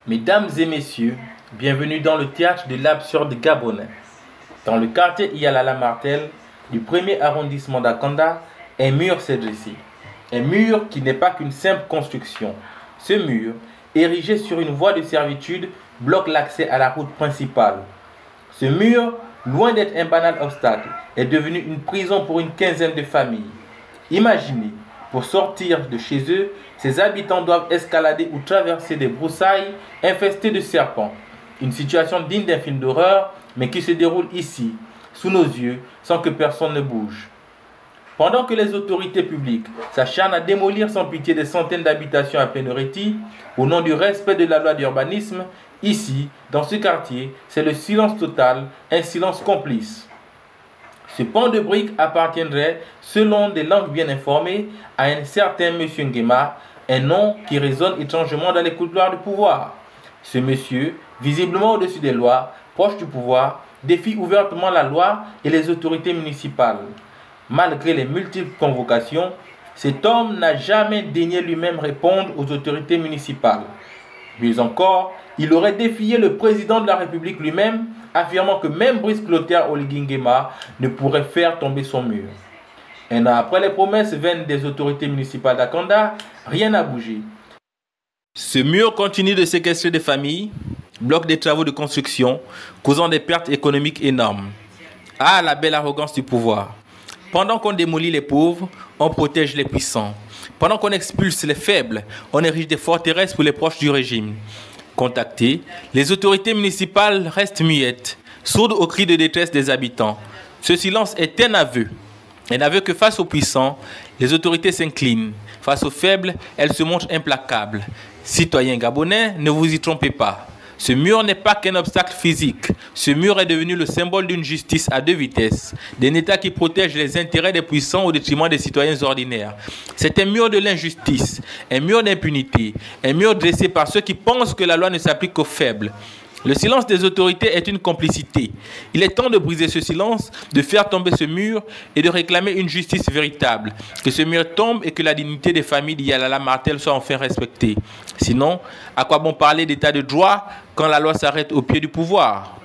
Mesdames et messieurs, bienvenue dans le théâtre de l'absurde gabonais. Dans le quartier Iyalala Martel du 1er arrondissement d'Akanda, un mur s'est dressé. Un mur qui n'est pas qu'une simple construction. Ce mur, érigé sur une voie de servitude, bloque l'accès à la route principale. Ce mur, loin d'être un banal obstacle, est devenu une prison pour une quinzaine de familles. Imaginez, pour sortir de chez eux, ces habitants doivent escalader ou traverser des broussailles infestées de serpents. Une situation digne d'un film d'horreur, mais qui se déroule ici, sous nos yeux, sans que personne ne bouge. Pendant que les autorités publiques s'acharnent à démolir sans pitié des centaines d'habitations à pleine répit, au nom du respect de la loi d'urbanisme, ici, dans ce quartier, c'est le silence total, un silence complice. Ce pan de briques appartiendrait, selon des langues bien informées, à un certain monsieur Nguema, un nom qui résonne étrangement dans les couloirs du pouvoir. Ce monsieur, visiblement au-dessus des lois, proche du pouvoir, défie ouvertement la loi et les autorités municipales. Malgré les multiples convocations, cet homme n'a jamais daigné lui-même répondre aux autorités municipales. Mieux encore, il aurait défié le président de la République lui-même, affirmant que même Brice Clotaire Oligui Nguema ne pourrait faire tomber son mur. Un an après les promesses vaines des autorités municipales d'Akanda, rien n'a bougé. Ce mur continue de séquestrer des familles, bloque des travaux de construction, causant des pertes économiques énormes. Ah, la belle arrogance du pouvoir! Pendant qu'on démolit les pauvres, on protège les puissants. Pendant qu'on expulse les faibles, on érige des forteresses pour les proches du régime. Contactées, les autorités municipales restent muettes, sourdes aux cris de détresse des habitants. Ce silence est un aveu que face aux puissants, les autorités s'inclinent. Face aux faibles, elles se montrent implacables. Citoyens gabonais, ne vous y trompez pas. Ce mur n'est pas qu'un obstacle physique. Ce mur est devenu le symbole d'une justice à deux vitesses, d'un État qui protège les intérêts des puissants au détriment des citoyens ordinaires. C'est un mur de l'injustice, un mur d'impunité, un mur dressé par ceux qui pensent que la loi ne s'applique qu'aux faibles. Le silence des autorités est une complicité. Il est temps de briser ce silence, de faire tomber ce mur et de réclamer une justice véritable. Que ce mur tombe et que la dignité des familles d'Iyalala Martel soit enfin respectée. Sinon, à quoi bon parler d'état de droit quand la loi s'arrête au pied du pouvoir ?